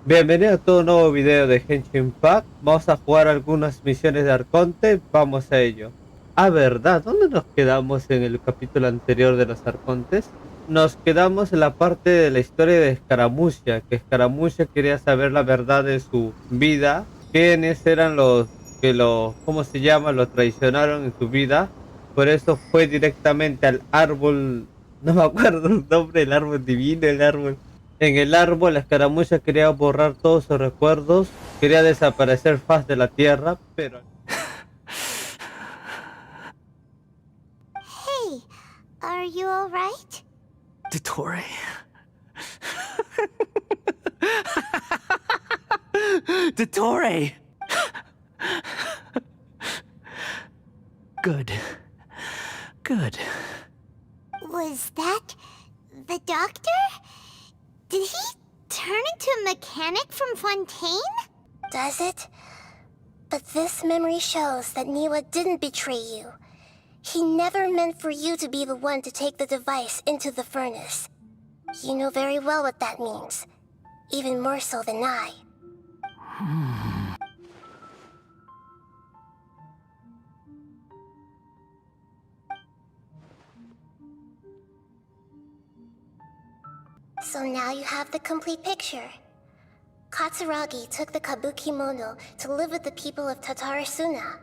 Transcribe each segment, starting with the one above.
Bienvenido a todo un nuevo video de Genshin. Vamos a jugar algunas misiones de arconte. Vamos a ello. ¿Verdad? ¿Dónde nos quedamos en el capítulo anterior de los arcontes? Nos quedamos en la parte de la historia de Escaramucia, que Escaramucia quería saber la verdad de su vida. ¿Quiénes eran los que cómo se llama, lo traicionaron en su vida? Por eso fue directamente al árbol, no me acuerdo el nombre, el árbol divino, el árbol. En el árbol, la escaramuza quería borrar todos sus recuerdos, quería desaparecer faz de la tierra, pero... Hey, are you alright? Dottore? Dottore! Good. Good. Was that the doctor? Did he turn into a mechanic from Fontaine? Does it? But this memory shows that Niwa didn't betray you. He never meant for you to be the one to take the device into the furnace. You know very well what that means. Even more so than I. So now you have the complete picture. Katsuragi took the kabuki mono to live with the people of Tatarasuna.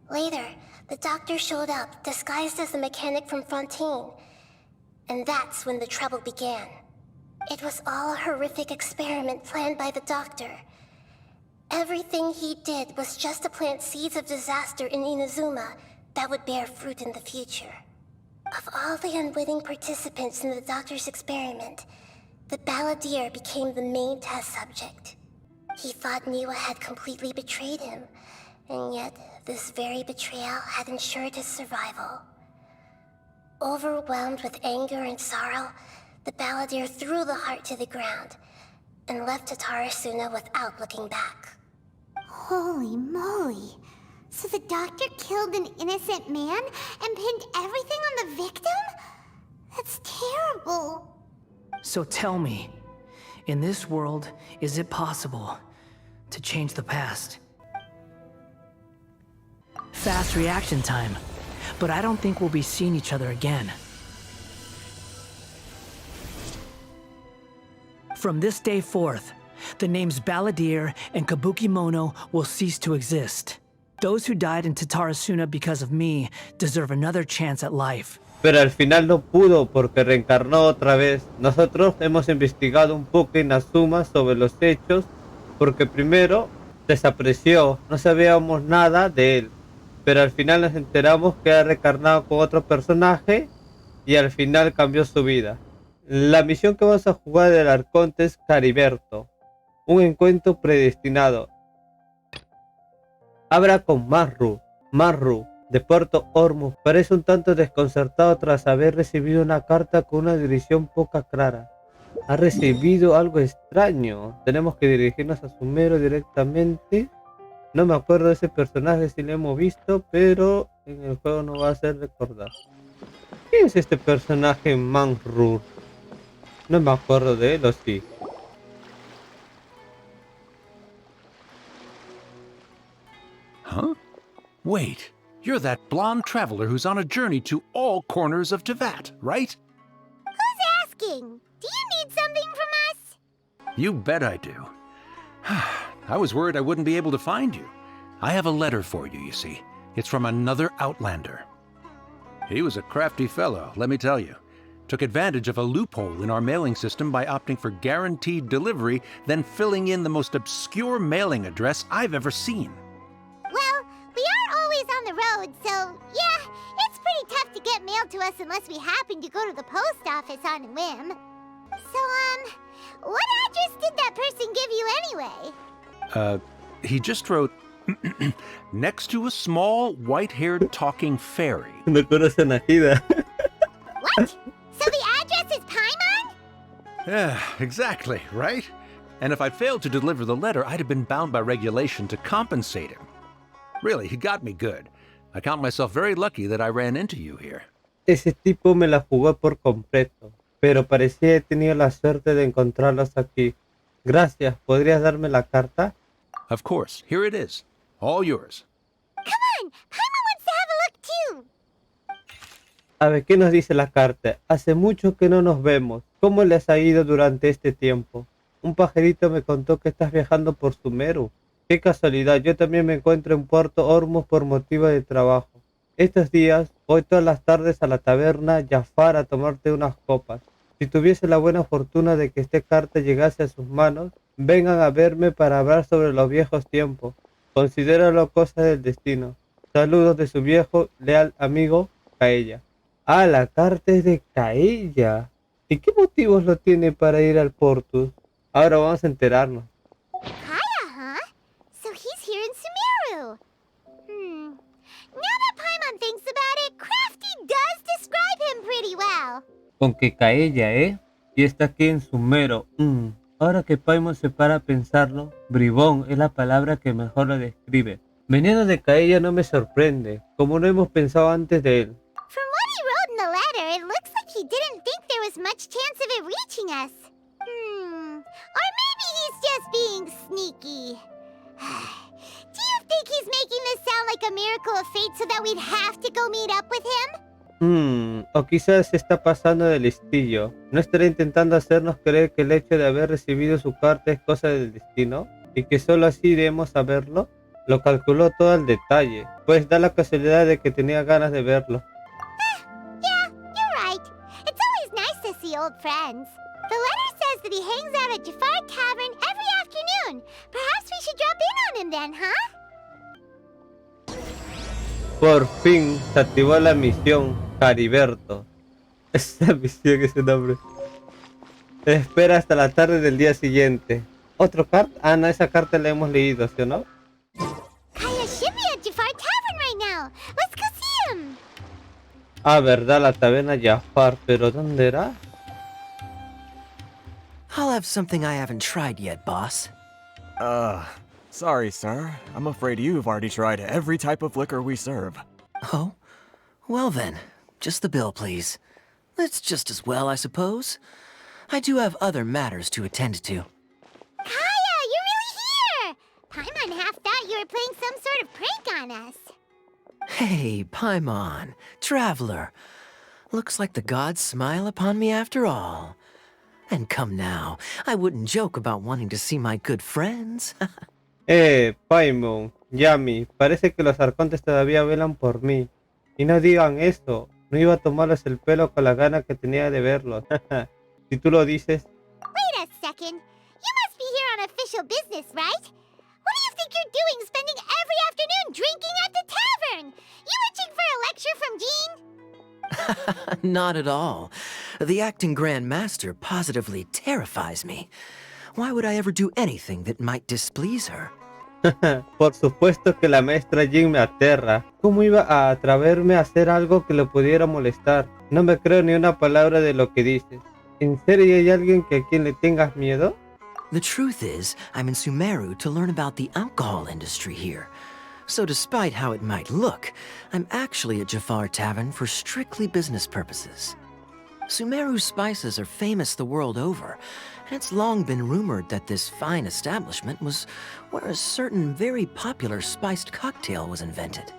Later, the doctor showed up, disguised as a mechanic from Fontaine. And that's when the trouble began. It was all a horrific experiment planned by the doctor. Everything he did was just to plant seeds of disaster in Inazuma that would bear fruit in the future. Of all the unwitting participants in the doctor's experiment, the balladeer became the main test subject. He thought Niwa had completely betrayed him, and yet this very betrayal had ensured his survival. Overwhelmed with anger and sorrow, the balladeer threw the heart to the ground and left Tatarasuna without looking back. Holy moly! So the doctor killed an innocent man and pinned everything on the victim? That's terrible. So tell me, in this world, is it possible to change the past? Fast reaction time, but I don't think we'll be seeing each other again. From this day forth, the names Balladeer and Kabuki Mono will cease to exist. Those who died in Tatarasuna because of me deserve another chance at life. Pero al final no pudo porque reencarnó otra vez. Nosotros hemos investigado un poco en Azuma sobre los hechos porque primero desapareció, no sabíamos nada de él. Pero al final nos enteramos que ha reencarnado con otro personaje y al final cambió su vida. La misión que vamos a jugar del arconte es Cariberto, un encuentro predestinado. Habla con Marru, de Puerto Ormuz. Parece un tanto desconcertado tras haber recibido una carta con una dirección poco clara. Ha recibido algo extraño. Tenemos que dirigirnos a Sumero directamente. No me acuerdo de ese personaje si lo hemos visto, pero en el juego no va a ser recordar. ¿Quién es este personaje Marru? No me acuerdo de él, ¿o sí? Huh? Wait, you're that blonde traveler who's on a journey to all corners of Tevat, right? Who's asking? Do you need something from us? You bet I do. I was worried I wouldn't be able to find you. I have a letter for you, you see. It's from another Outlander. He was a crafty fellow, let me tell you. Took advantage of a loophole in our mailing system by opting for guaranteed delivery, then filling in the most obscure mailing address I've ever seen. Well, we are always on the road, so yeah, it's pretty tough to get mail to us unless we happen to go to the post office on a whim. So, what address did that person give you anyway? He just wrote, next to a small, white-haired talking fairy. No conocen a Hida. What? So the address is Paimon? Yeah, exactly, right? And if I'd failed to deliver the letter, I'd have been bound by regulation to compensate him. Really, he got me good. I count myself very lucky that I ran into you here. Ese tipo me la jugó por completo, pero parecía que he tenido la suerte de encontrarlos aquí. Gracias, ¿podrías darme la carta? Of course, here it is. All yours. Come on! Paimon wants to have a look too! A ver, ¿qué nos dice la carta? Hace mucho que no nos vemos. ¿Cómo les ha ido durante este tiempo? Un pajarito me contó que estás viajando por Sumeru. Qué casualidad, yo también me encuentro en Puerto Ormuz por motivo de trabajo. Estos días voy todas las tardes a la taberna Jafar a tomarte unas copas. Si tuviese la buena fortuna de que esta carta llegase a sus manos, vengan a verme para hablar sobre los viejos tiempos. Considéralo cosa del destino. Saludos de su viejo, leal amigo, Kaella. Ah, la carta es de Kaella. ¿Y qué motivos lo tiene para ir al Portus? Ahora vamos a enterarnos. Kaya, huh? So he's here in Sumeru. Now that Paimon thinks about it, Crafty does describe him pretty well. Con que Kaella, ¿eh? Y está aquí en Sumeru. Ahora que Paimon se para a pensarlo, bribón es la palabra que mejor lo describe. Veniendo de Kaella no me sorprende, como no hemos pensado antes de él. From what he wrote in the letter, it looks like he didn't think there was much chance of it reaching us. Or maybe he's just being sneaky. Do you think he's making this sound like a miracle of fate so that we'd have to go meet up with him? O quizás se está pasando de listillo. ¿No estará intentando hacernos creer que el hecho de haber recibido su carta es cosa del destino? ¿Y que solo así iremos a verlo? Lo calculó todo al detalle, pues da la casualidad de que tenía ganas de verlo. Yeah, you're right. It's always nice to see old friends. The letter says that he hangs out at Jafar Tavern every afternoon. Perhaps we should drop in on him then, huh? Por fin se activó la misión Cariberto. Esa misión es un nombre. Espera hasta la tarde del día siguiente. ¿Otro carta? Ah, no, esa carta la hemos leído, ¿sí o no? Kaya should be at Jafar Tavern right now. Let's go see him. Ah, verdad, la taberna Jafar, pero ¿dónde era? I'll have something I haven't tried yet, boss. Sorry, sir. I'm afraid you've already tried every type of liquor we serve. Oh? Well then, just the bill, please. It's just as well, I suppose. I do have other matters to attend to. Kaya, you're really here! Paimon half thought you were playing some sort of prank on us. Hey, Paimon, traveler. Looks like the gods smile upon me after all. And come now, I wouldn't joke about wanting to see my good friends. Paimon, Yami, parece que los arcontes todavía velan por mí. Y no digan eso, no iba a tomarles el pelo con la gana que tenía de verlos. Si tú lo dices. Wait a second. You must be here on official business, right? What do you think you're doing spending every afternoon drinking at the tavern? You itching for a lecture from Jean? Not at all. The acting Grand Master positively terrifies me. Why would I ever do anything that might displease her? Por supuesto que la maestra Jin me aterra. ¿Cómo iba a atreverme a hacer algo que le pudiera molestar? No me creo ni una palabra de lo que dices. ¿En serio hay alguien que a quien le tengas miedo? The truth is, I'm in Sumeru to learn about the alcohol industry here. So despite how it might look, I'm actually at Jafar Tavern for strictly business purposes. Sumeru spices are famous the world over, and it's long been rumored that this fine establishment was where a certain very popular spiced cocktail was invented.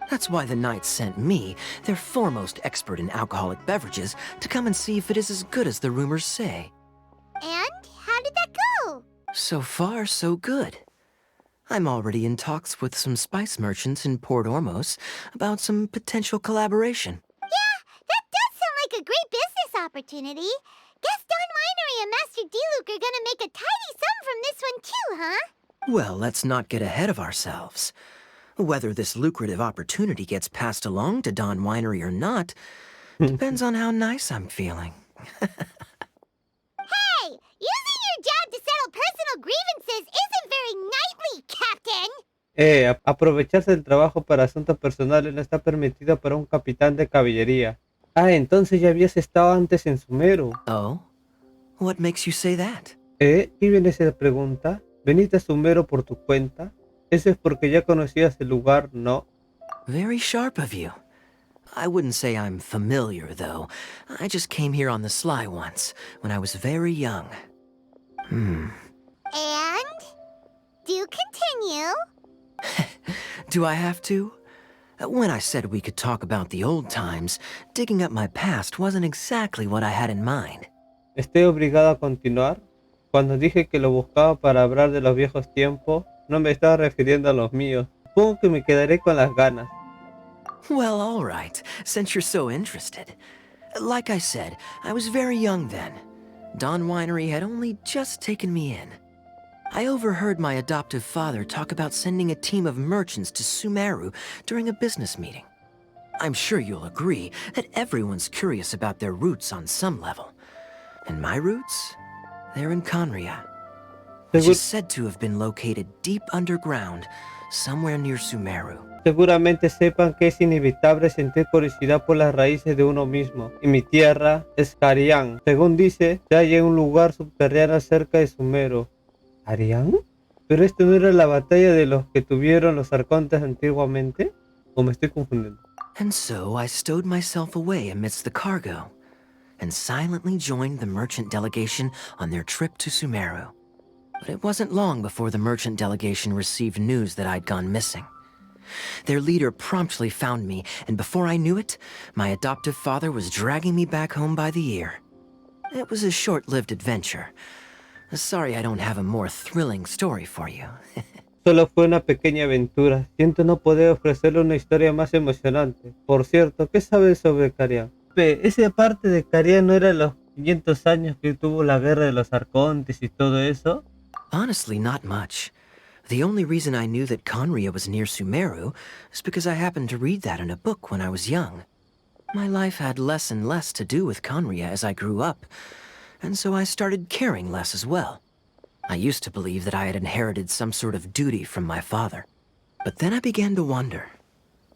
That's why the Knights sent me, their foremost expert in alcoholic beverages, to come and see if it is as good as the rumors say. And how did that go? So far, so good. I'm already in talks with some spice merchants in Port Ormuz about some potential collaboration. Yeah, that does sound like a great business opportunity. Guess Don Winery and Master D-Luke are gonna make a tidy sum from this one too, huh? Well, let's not get ahead of ourselves. Whether this lucrative opportunity gets passed along to Don Winery or not depends on how nice I'm feeling. Hey, using your job to settle personal grievances isn't very knightly, Captain! Aprovecharse del trabajo para asuntos personales no está permitido para un capitán de caballería. Ah, entonces ya habías estado antes en Sumeru. Oh? What makes you say that? ¿Y viene esa pregunta? ¿Veniste a Sumeru por tu cuenta? Eso es porque ya conocías el lugar, ¿no? Very sharp of you. I wouldn't say I'm familiar, though. I just came here on the sly once, when I was very young. And? Do continue. Do I have to? When I said we could talk about the old times, digging up my past wasn't exactly what I had in mind. Estoy obligado a continuar. Cuando dije que lo buscaba para hablar de los viejos tiempos, no me estaba refiriendo a los míos. Supongo que me quedaré con las ganas. Well, all right, since you're so interested. Like I said, I was very young then. Don Winery had only just taken me in. I overheard my adoptive father talk about sending a team of merchants to Sumeru during a business meeting. I'm sure you'll agree that everyone's curious about their roots on some level. And my roots? They're in Conria, which is said to have been located deep underground, somewhere near Sumeru. Seguramente sepan que es inevitable sentir curiosidad por las raíces de uno mismo. Y mi tierra es Carián. Según dice, se halla en un lugar subterráneo cerca de Sumeru. ¿Carián? ¿Pero esto no era la batalla de los que tuvieron los arcontes antiguamente? ¿O me estoy confundiendo? And so I stowed myself away amidst the cargo, and silently joined the merchant delegation on their trip to Sumeru. But it wasn't long before the merchant delegation received news that I'd gone missing. Their leader promptly found me, and before I knew it, my adoptive father was dragging me back home by the ear. It was a short-lived adventure. Sorry I don't have a more thrilling story for you. Solo fue una pequeña aventura. Siento no poder ofrecerle una historia más emocionante. Por cierto, ¿qué sabes sobre Carián? Esa parte de Carián no era los 500 años que tuvo la guerra de los arcontes y todo eso. Honestly, not much. The only reason I knew that Conria was near Sumeru is because I happened to read that in a book when I was young. My life had less and less to do with Conria as I grew up, and so I started caring less as well. I used to believe that I had inherited some sort of duty from my father. But then I began to wonder.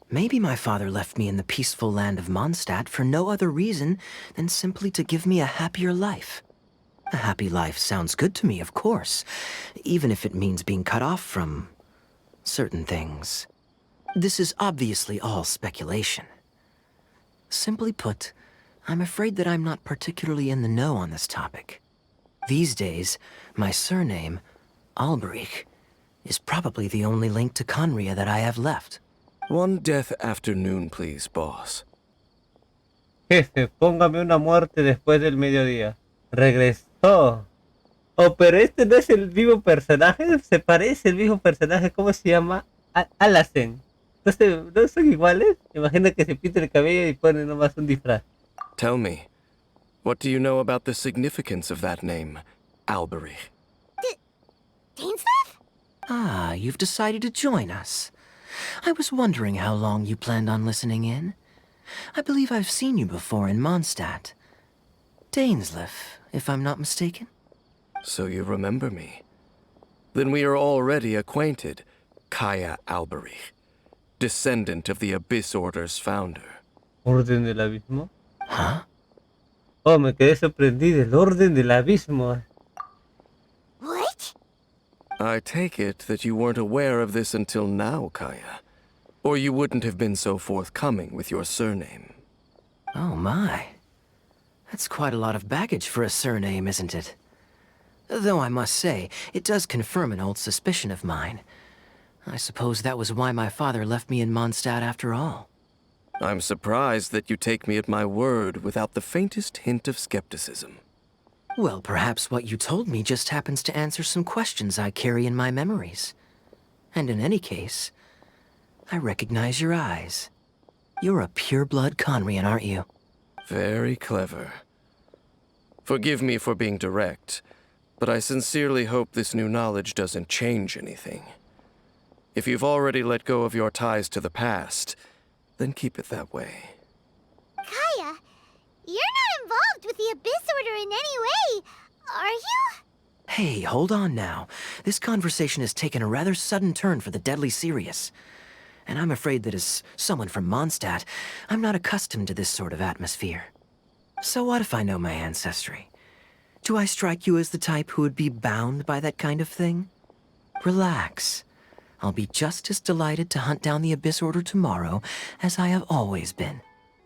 Maybe my father left me in the peaceful land of Mondstadt for no other reason than simply to give me a happier life. A happy life sounds good to me, of course, even if it means being cut off from certain things. This is obviously all speculation. Simply put, I'm afraid that I'm not particularly in the know on this topic. These days, my surname, Alberich, is probably the only link to Conria that I have left. One death afternoon, please, boss. Jefe, póngame una muerte después del mediodía. Regresó. Oh, pero este no es el mismo personaje. Se parece el mismo personaje. ¿Cómo se llama? Alacen. ¿No son iguales? Imagina que se pinta el cabello y pone nomás un disfraz. Tell me, what do you know about the significance of that name, Alberich? Dainsleif? Ah, you've decided to join us. I was wondering how long you planned on listening in. I believe I've seen you before in Mondstadt. Dainsleif, if I'm not mistaken. So you remember me. Then we are already acquainted, Kaya Alberich, descendant of the Abyss Order's founder. ¿Orden del Abismo? Huh? Oh, me quedé sorprendido. El Orden del Abismo. What? I take it that you weren't aware of this until now, Kaya. Or you wouldn't have been so forthcoming with your surname. Oh my. That's quite a lot of baggage for a surname, isn't it? Though I must say, it does confirm an old suspicion of mine. I suppose that was why my father left me in Mondstadt after all. I'm surprised that you take me at my word without the faintest hint of skepticism. Well, perhaps what you told me just happens to answer some questions I carry in my memories. And in any case, I recognize your eyes. You're a pure-blood Conrian, aren't you? Very clever. Forgive me for being direct, but I sincerely hope this new knowledge doesn't change anything. If you've already let go of your ties to the past, then keep it that way. Kaya, you're not involved with the Abyss Order in any way, are you? Hey, hold on now. This conversation has taken a rather sudden turn for the deadly serious. And I'm afraid that as someone from Mondstadt, I'm not accustomed to this sort of atmosphere. So what if I know my ancestry? Do I strike you as the type who would be bound by that kind of thing? Relax. I'll be just as delighted to hunt down the Abyss Order tomorrow as I have always been.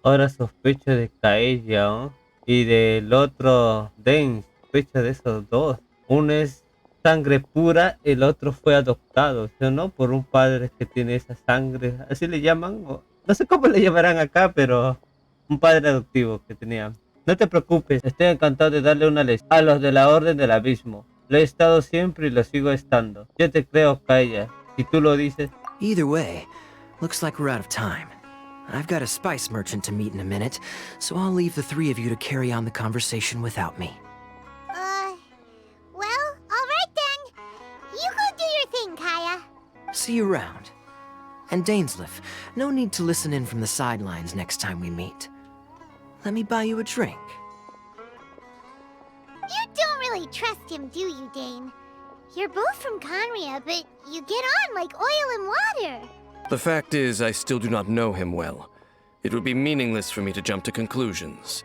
Ahora sospecho de Kaella, ¿no? Y del otro Den. Sospecho de esos dos. Uno es sangre pura, el otro fue adoptado, ¿sí o no? Por un padre que tiene esa sangre, así le llaman, no sé cómo le llamarán acá, pero un padre adoptivo que tenía. No te preocupes, estoy encantado de darle una lección a los de la Orden del Abismo. Lo he estado siempre y lo sigo estando. Yo te creo, Kaya. Si tú lo dices. Either way, looks like we're out of time. I've got a spice merchant to meet in a minute, so I'll leave the three of you to carry on the conversation without me. Well, alright then. You go do your thing, Kaya. See you around. And Dainsleif, no need to listen in from the sidelines next time we meet. Let me buy you a drink. You don't really trust him, do you, Dane? You're both from Conria, but you get on like oil and water. The fact is, I still do not know him well. It would be meaningless for me to jump to conclusions.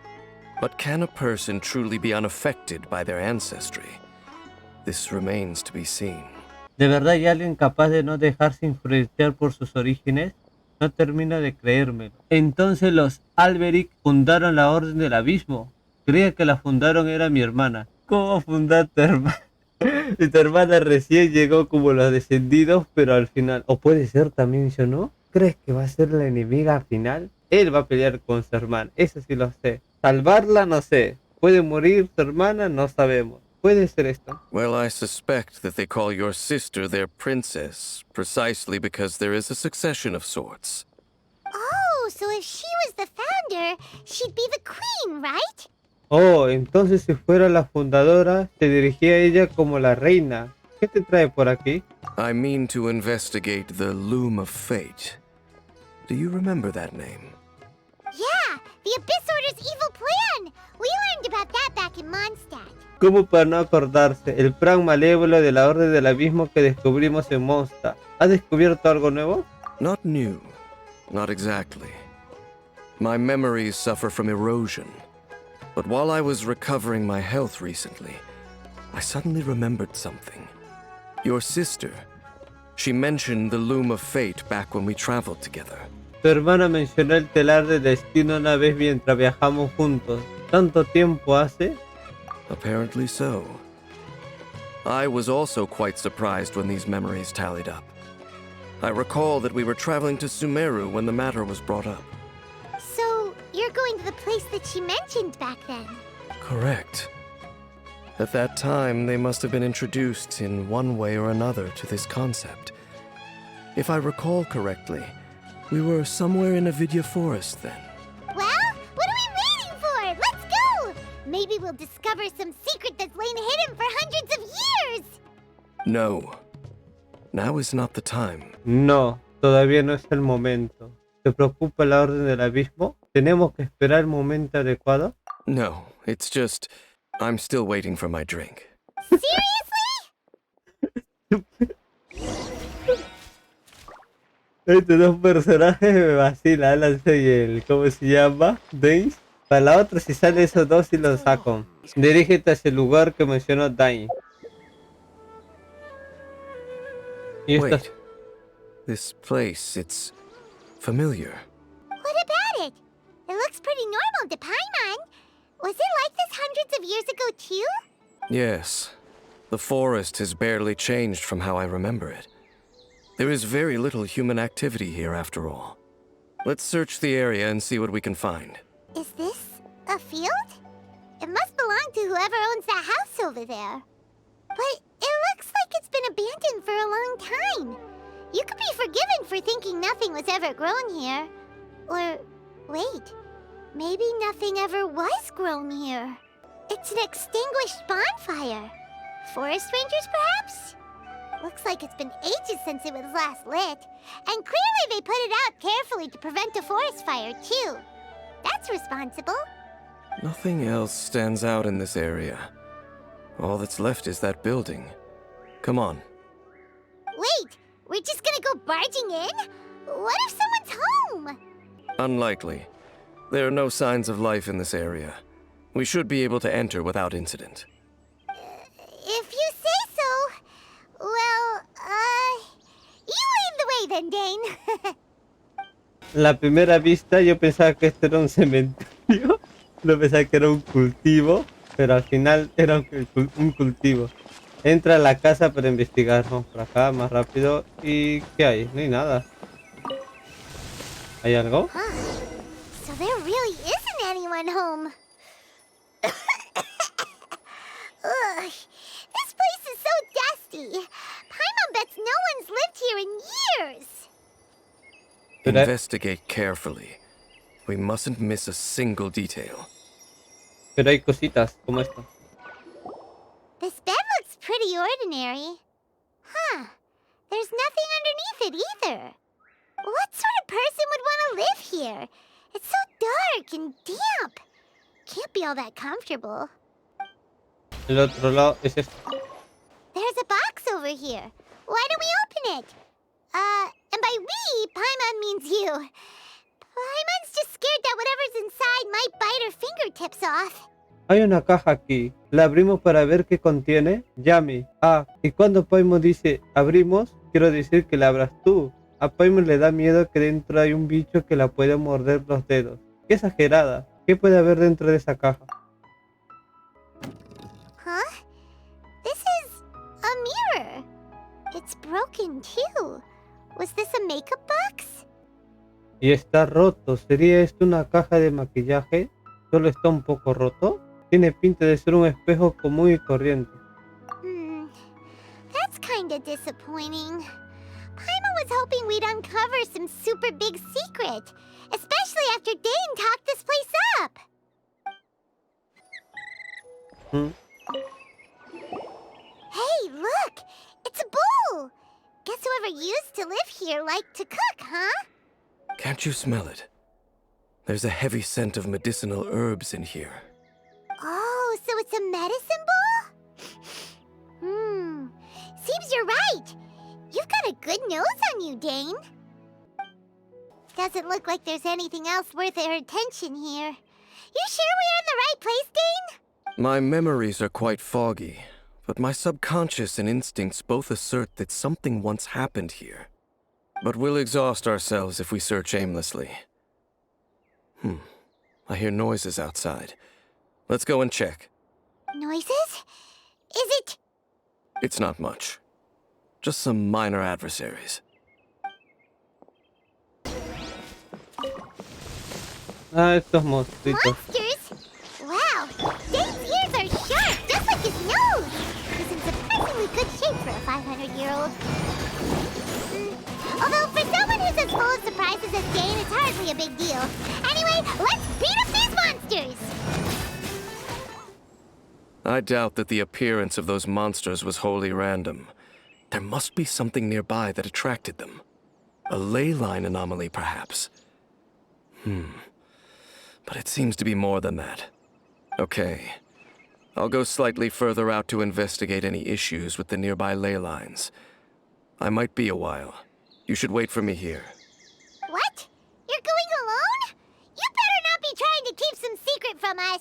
But can a person truly be unaffected by their ancestry? This remains to be seen. ¿De verdad hay alguien capaz de no dejarse influenciar por sus orígenes? No termino de creérmelo. Entonces los Alberic fundaron la Orden del Abismo. Creía que la fundaron era mi hermana. ¿Cómo fundar tu hermana? Y tu hermana recién llegó como los descendidos, pero al final... O puede ser también, ¿yo no? ¿Crees que va a ser la enemiga final? Él va a pelear con su hermana, eso sí lo sé. Salvarla, no sé. Puede morir su hermana, no sabemos. Puede ser esto. Well, I suspect that they call your sister their princess, precisely because there is a succession of sorts. Oh, so if she was the founder, she'd be the queen, right? Oh, entonces si fuera la fundadora, se dirigía a ella como la reina. ¿Qué te trae por aquí? I mean to investigate the Loom of Fate. Do you remember that name? Yeah, the Abyss Order's evil plan! We learned about that back in Mondstadt. ¿Cómo para no acordarse? El plan malévolo de la Orden del Abismo que descubrimos en Mondstadt. ¿Has descubierto algo nuevo? Not new. Not exactly. My memories suffer from erosion. But while I was recovering my health recently, I suddenly remembered something. Your sister. She mentioned the Loom of Fate back when we traveled together. Tu hermana mencionó el telar del destino una vez mientras viajamos juntos. ¿Tanto tiempo hace? Apparently so. I was also quite surprised when these memories tallied up. I recall that we were traveling to Sumeru when the matter was brought up. So, you're going to the place that she mentioned back then? Correct. At that time, they must have been introduced in one way or another to this concept. If I recall correctly, we were somewhere in a Vidya forest then. Well, what are we waiting for? Let's go! Maybe we'll discover some secret that's lain hidden for hundreds of years! No. Now is not the time. No, todavía no es el momento. ¿Te preocupa la Orden del Abismo? ¿Tenemos que esperar el momento adecuado? No, it's just... I'm still waiting for my drink. Seriously? Estos dos personajes me vacilan, Lance y el... ¿Cómo se llama? Dane. Para la otra, si sale esos dos y los saco. Dirígete hacia el lugar que mencionó Dane. Y Wait. estas... This place, it's... familiar. What about it? It looks pretty normal to Paimon. Was it like this hundreds of years ago too? Yes. The forest has barely changed from how I remember it. There is very little human activity here after all. Let's search the area and see what we can find. Is this a field? It must belong to whoever owns that house over there. But it looks like it's been abandoned for a long time. You could be forgiven for thinking nothing was ever grown here. Or, wait, maybe nothing ever was grown here. It's an extinguished bonfire. Forest rangers, perhaps? Looks like it's been ages since it was last lit. And clearly they put it out carefully to prevent a forest fire, too. That's responsible. Nothing else stands out in this area. All that's left is that building. Come on. Wait, we're just gonna go barging in? What if someone's home? Unlikely. There are no signs of life in this area. We should be able to enter without incident. If you say so. Well, you lead the way then, Dane. La primera vista yo pensaba que esto era un cementerio. No pensaba que era un cultivo. Pero al final era un cultivo. Entra a la casa para investigar. Vamos por acá, más rápido. ¿Y qué hay? No hay nada. ¿Hay algo? Huh. So there really isn't anyone home. Ugh, this place is so dusty. Paimon bets no one's lived here in years. Pero, Investigate carefully. We mustn't miss a single detail. pero hay cositas como esta. This bed looks pretty ordinary. Huh. There's nothing underneath it either. What sort of person would want to live here? It's so dark and damp. Can't be all that comfortable. El otro lado es esto. There's a box over here. Why don't we open it? And by we, Paimon means you. Paimon's just scared that whatever's inside might bite her fingertips off. Hay una caja aquí. La abrimos para ver qué contiene. Yami. Ah, y cuando Paimon dice abrimos, quiero decir que la abras tú. A Paimon le da miedo que dentro hay un bicho que la puede morder los dedos. ¡Qué exagerada! ¿Qué puede haber dentro de esa caja? Huh? This is a mirror. It's broken too. Was this a makeup box? Y está roto. ¿Sería esto una caja de maquillaje? ¿Solo está un poco roto? Tiene pinta de ser un espejo común y corriente. That's kinda disappointing. Paimon was hoping we'd uncover some super big secret, especially after Dane talked this place up. Hey, look! It's a bowl! Guess whoever used to live here liked to cook, huh? Can't you smell it? There's a heavy scent of medicinal herbs in here. Oh, so it's a medicine bowl? Seems you're right. You've got a good nose on you, Dane. Doesn't look like there's anything else worth our attention here. You sure we're in the right place, Dane? My memories are quite foggy, but my subconscious and instincts both assert that something once happened here. But we'll exhaust ourselves if we search aimlessly. I hear noises outside. Let's go and check. Noises? Is it... It's not much. Just some minor adversaries. Ah, estos monstruitos. monsters? Wow, Dane's ears are sharp, just like his nose. He's in surprisingly good shape for a 500-year-old. Although for someone who's as full of surprises as Dane, it's hardly a big deal. Anyway, let's beat up these monsters! I doubt that the appearance of those monsters was wholly random. There must be something nearby that attracted them. A ley line anomaly, perhaps. But it seems to be more than that. Okay. I'll go slightly further out to investigate any issues with the nearby ley lines. I might be a while. You should wait for me here. What? You're going alone? You better not be trying to keep some secret from us.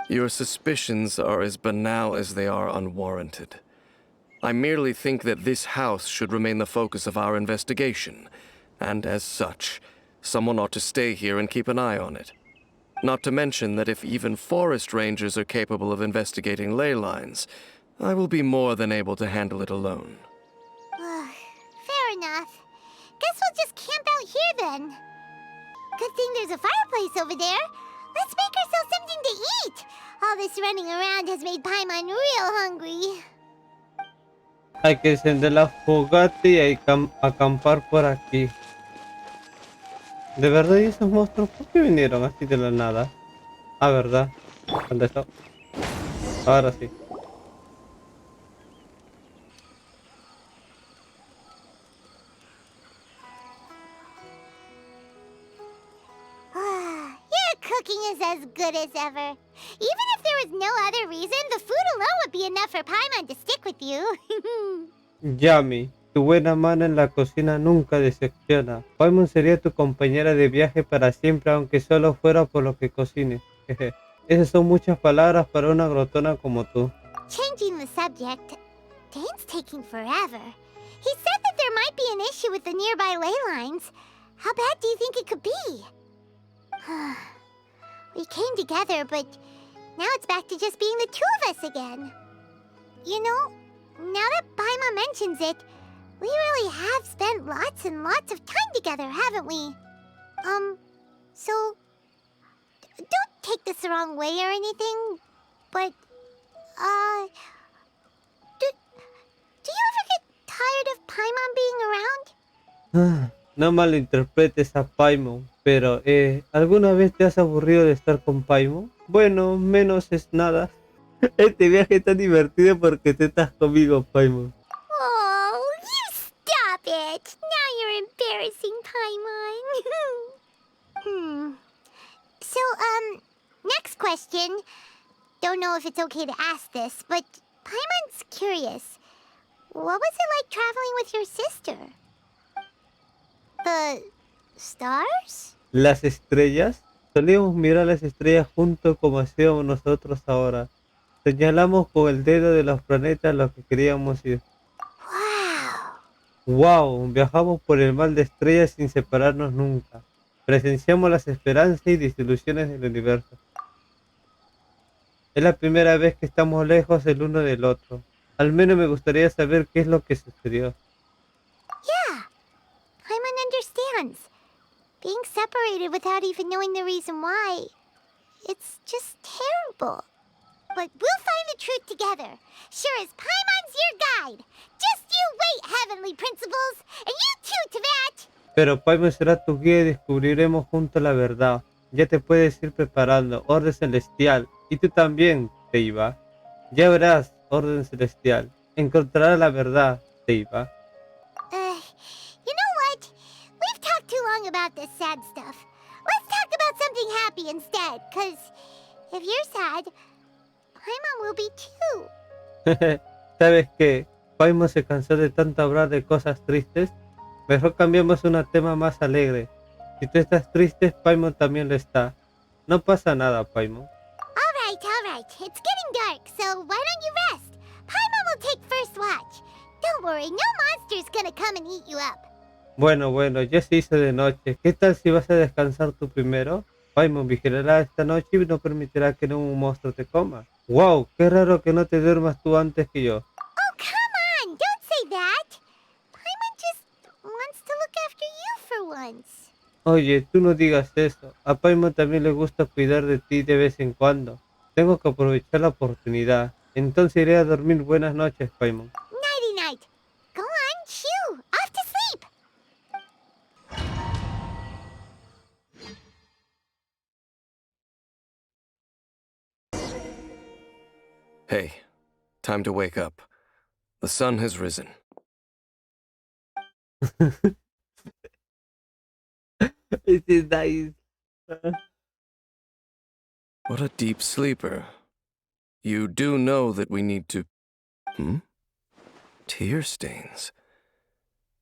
Your suspicions are as banal as they are unwarranted. I merely think that this house should remain the focus of our investigation, and as such, someone ought to stay here and keep an eye on it. Not to mention that if even forest rangers are capable of investigating ley lines, I will be more than able to handle it alone. Fair enough. Guess we'll just camp out here then. Good thing there's a fireplace over there. Let's make ourselves something to eat. All this running around has made Paimon real hungry. Hay que encender la fogata y hay que acampar por aquí. ¿De verdad y esos monstruos por qué vinieron así de la nada? Ah, ¿verdad? ¿Dónde está? Ahora sí. Your cooking is as good as ever. Even if there was no other reason, the food alone would be enough for Paimon to stick with you. Yami, tu buena mano en la cocina nunca decepciona. Paimon sería tu compañera de viaje para siempre, aunque solo fuera por lo que cocines. Jeje. Esas son muchas palabras para una glotona como tú. Changing the subject, Dane's taking forever. He said that there might be an issue with the nearby ley lines. How bad do you think it could be? We came together, but now it's back to just being the two of us again. You know, now that Paimon mentions it, we really have spent lots and lots of time together, haven't we? So don't take this the wrong way or anything, but, do you ever get tired of Paimon being around? No malinterpretes a Paimon, pero ¿alguna vez te has aburrido de estar con Paimon? Bueno, menos es nada. Este viaje es tan divertido porque tú estás conmigo, Paimon. Oh, you stop it! Now you're embarrassing, Paimon. So, next question. Don't know if it's okay to ask this, but Paimon's curious. What was it like traveling with your sister? The stars? Las estrellas. Solíamos mirar las estrellas juntos como hacíamos nosotros ahora. Señalamos con el dedo de los planetas a los que queríamos ir. Wow. ¡Wow! Viajamos por el mar de estrellas sin separarnos nunca. Presenciamos las esperanzas y desilusiones del universo. Es la primera vez que estamos lejos el uno del otro. Al menos me gustaría saber qué es lo que sucedió. Yeah, Paimon understands. Being separated without even knowing the reason why, it's just terrible. But we'll find the truth together. Sure as Paimon's your guide. Just you wait, heavenly principles, and you too, Teyvat. Pero Paimon será tu guía y descubriremos juntos la verdad. Ya te puedes ir preparando, orden celestial. Y tú también, Teyvat. Ya verás, orden celestial. Encontrarás la verdad, Teyvat. You know what? We've talked too long about this sad stuff. Let's talk about something happy instead, 'cause if you're sad, Paimon will be too. ¿Sabes qué? Paimon se cansó de tanto hablar de cosas tristes. Mejor cambiamos un tema más alegre. Si tú estás triste, Paimon también lo está. No pasa nada, Paimon. Alright. It's getting dark, so why don't you rest? Paimon will take first watch. Don't worry, no monster's gonna come and eat you up. Bueno, ya se hizo de noche. ¿Qué tal si vas a descansar tú primero? Paimon vigilará esta noche y no permitirá que ningún monstruo te coma. ¡Wow! ¡Qué raro que no te duermas tú antes que yo! Oh, come on! Don't say that! Paimon just wants to look after you for once. Oye, tú no digas eso. A Paimon también le gusta cuidar de ti de vez en cuando. Tengo que aprovechar la oportunidad. Entonces iré a dormir. Buenas noches, Paimon. Nighty-night. Go on, shoo! Off to sleep! Hey, time to wake up. The sun has risen. It is nice. What a deep sleeper. You do know that we need to... Tear stains.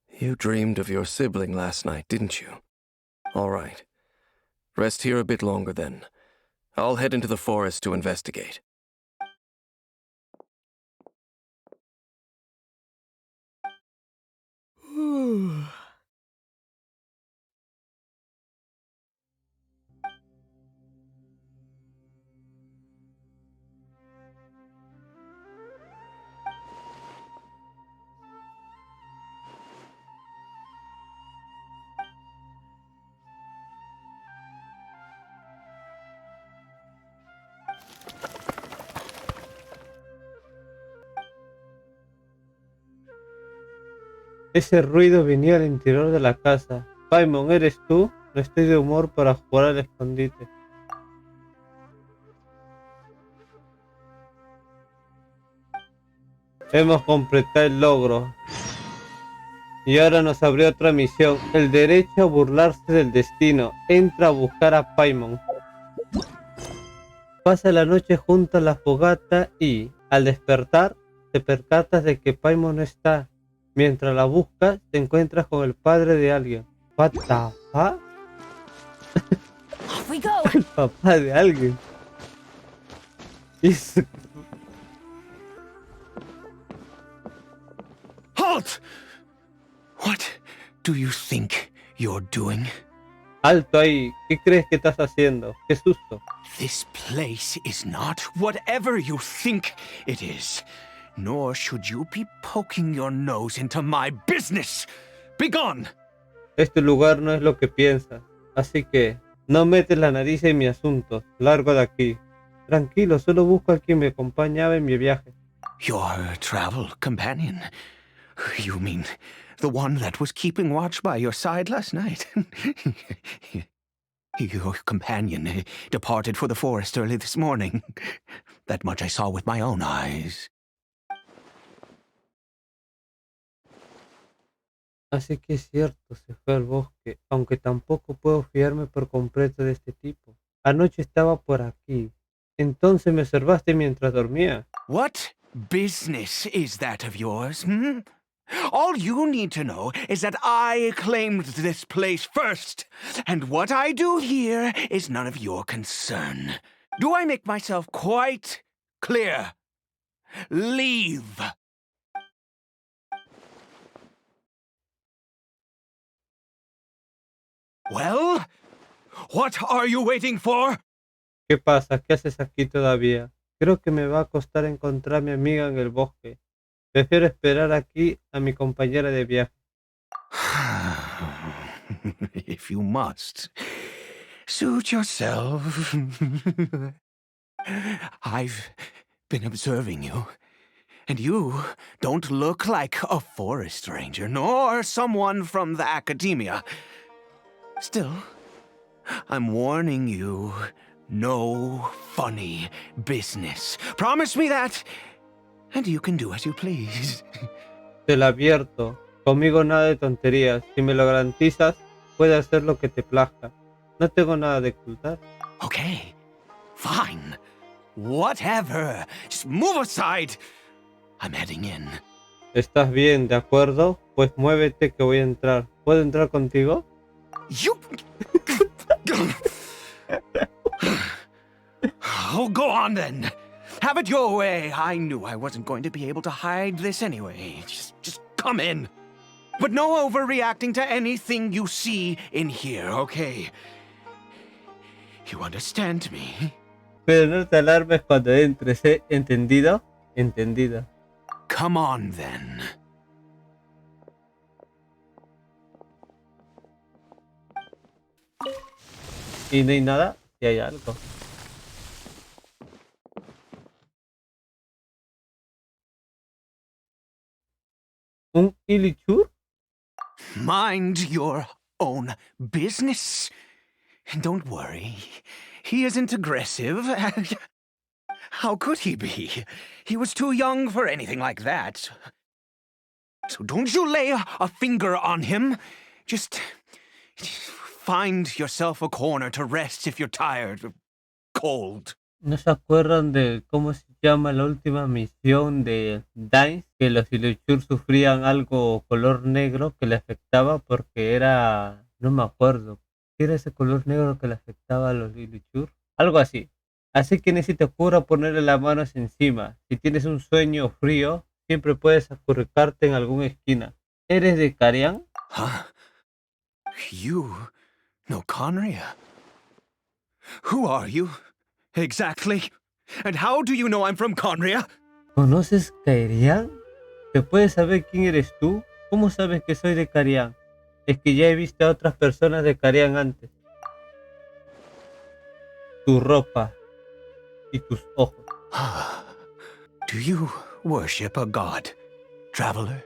You dreamed of your sibling last night, didn't you? All right. Rest here a bit longer then. I'll head into the forest to investigate. Ese ruido venía del interior de la casa. Paimon, ¿eres tú? No estoy de humor para jugar al escondite. Hemos completado el logro. Y ahora nos abrió otra misión. El derecho a burlarse del destino. Entra a buscar a Paimon. Pasa la noche junto a la fogata y, al despertar, te percatas de que Paimon no está. Mientras la buscas, te encuentras con el padre de alguien. What the fuck? Off we go! El papá de alguien. Halt! What do you think you're doing? Alto ahí. ¿Qué crees que estás haciendo? ¡Qué susto! This place is not whatever you think it is. nor should you be poking your nose into my business. Begone! Este lugar no es lo que piensas, así que no metes la nariz en mi asunto. Largo de aquí. Tranquilo, solo busco a quien me acompañaba en mi viaje. Your travel companion? You mean the one that was keeping watch by your side last night? Your companion departed for the forest early this morning. That much I saw with my own eyes. Así que es cierto, se fue al bosque, aunque tampoco puedo fiarme por completo de este tipo. Anoche estaba por aquí. Entonces me observaste mientras dormía. What business is that of yours, hmm? All you need to know is that I claimed this place first, and what I do here is none of your concern. Do I make myself quite clear? Leave! Well, what are you waiting for? ¿Qué pasa? ¿Qué haces aquí todavía? Creo que me va a costar encontrar a mi amiga en el bosque. Prefiero esperar aquí a mi compañera de viaje. If you must, suit yourself. I've been observing you, and you don't look like a forest ranger, nor someone from the academia. Still, I'm warning you, no funny business. Promise me that, and you can do as you please. Te lo advierto. Conmigo nada de tonterías. Si me lo garantizas, puedes hacer lo que te plazca. No tengo nada de ocultar. Okay, fine. Whatever. Just move aside. I'm heading in. ¿Estás bien, de acuerdo? Pues muévete que voy a entrar. ¿Puedo entrar contigo? You. Oh, go on then. Have it your way. I knew I wasn't going to be able to hide this anyway. Just come in. But no overreacting to anything you see in here, okay? You understand me? Pero no te alarmes cuando entres, ¿eh? ¿Entendido? Entendido. Come on then. ¿Y no hay nada? Sí hay algo. ¿Un ilichur? Mind your own business. Don't worry. He isn't aggressive. How could he be? He was too young for anything like that. So don't you lay a finger on him. Just find yourself a corner to rest if you're tired or cold. ¿No se acuerdan de cómo se llama la última misión de Dice? Que los ilichur sufrían algo color negro que le afectaba porque era... No me acuerdo. ¿Qué era ese color negro que le afectaba a los ilichur? Algo así. Así que ni si te ocurra ponerle las manos encima. Si tienes un sueño frío, siempre puedes acurrucarte en alguna esquina. ¿Eres de Carian? Huh? You know Conria? Who are you? Exactly. And how do you know I'm from Conria? ¿Conoces Carian? ¿Te puedes saber quién eres tú? ¿Cómo sabes que soy de Carian? Es que ya he visto a otras personas de Carian antes. Tu ropa y tus ojos. Do you worship a god, traveler?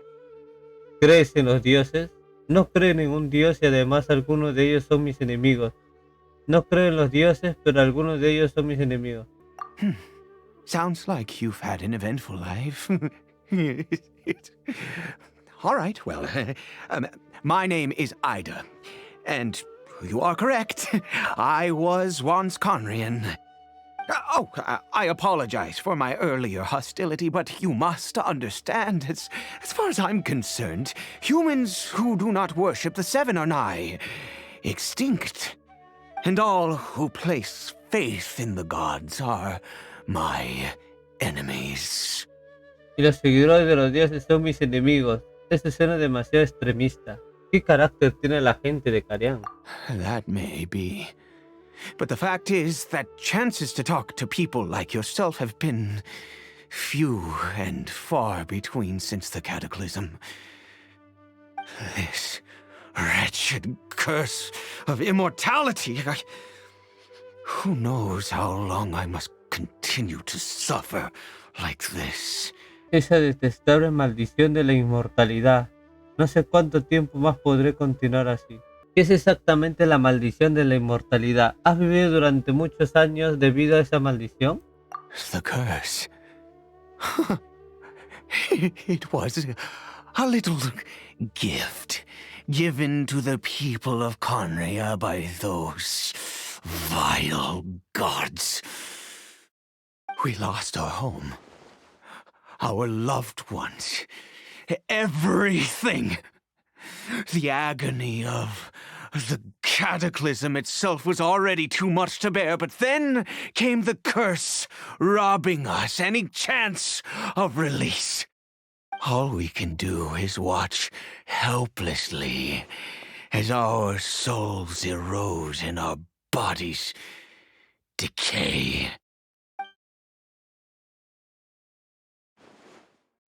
¿Crees en los dioses? No creo en ningún dios y además algunos de ellos son mis enemigos. No creo en los dioses, pero algunos de ellos son mis enemigos. Sounds like you've had an eventful life. All right, well, my name is Ida, and you are correct. I was once Conrian. I apologize for my earlier hostility, but you must understand, as far as I'm concerned, humans who do not worship the Seven are nigh extinct. And all who place faith in the gods are my enemies. Y los seguidores de los dioses son mis enemigos. Eso suena demasiado extremista. ¿Qué carácter tiene la gente de Carian? That may be. But the fact is that chances to talk to people like yourself have been few and far between since the cataclysm. This wretched curse of immortality. Who knows how long I must continue to suffer like this? Esa detestable maldición de la inmortalidad. No sé cuánto tiempo más podré continuar así. ¿Qué es exactamente la maldición de la inmortalidad? ¿Has vivido durante muchos años debido a esa maldición? The curse. It was a little gift given to the people of Conria by those vile gods. We lost our home, our loved ones, everything. The agony of the cataclysm itself was already too much to bear, but then came the curse, robbing us any chance of release. All we can do is watch helplessly as our souls erode and our bodies decay.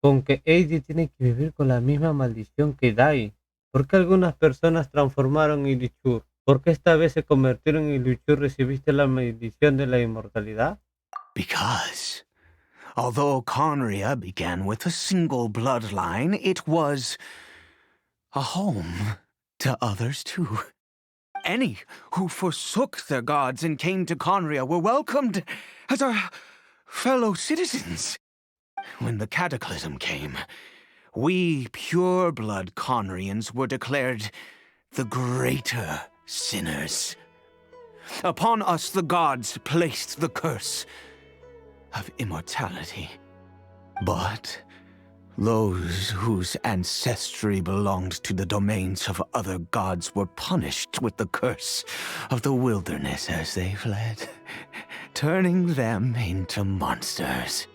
Con que Heidi tiene que vivir con la misma maldición que Dai. ¿Por qué algunas personas transformaron en Ilichur? ¿Por qué esta vez se convirtieron en Ilichur y recibiste la maldición de la inmortalidad? Because, although Conria began with a single bloodline, it was a home to others too. Any who forsook their gods and came to Conria were welcomed as our fellow citizens. When the cataclysm came, we pure-blood Conrians were declared the greater sinners. Upon us the gods placed the curse of immortality. But those whose ancestry belonged to the domains of other gods were punished with the curse of the wilderness as they fled, turning them into monsters.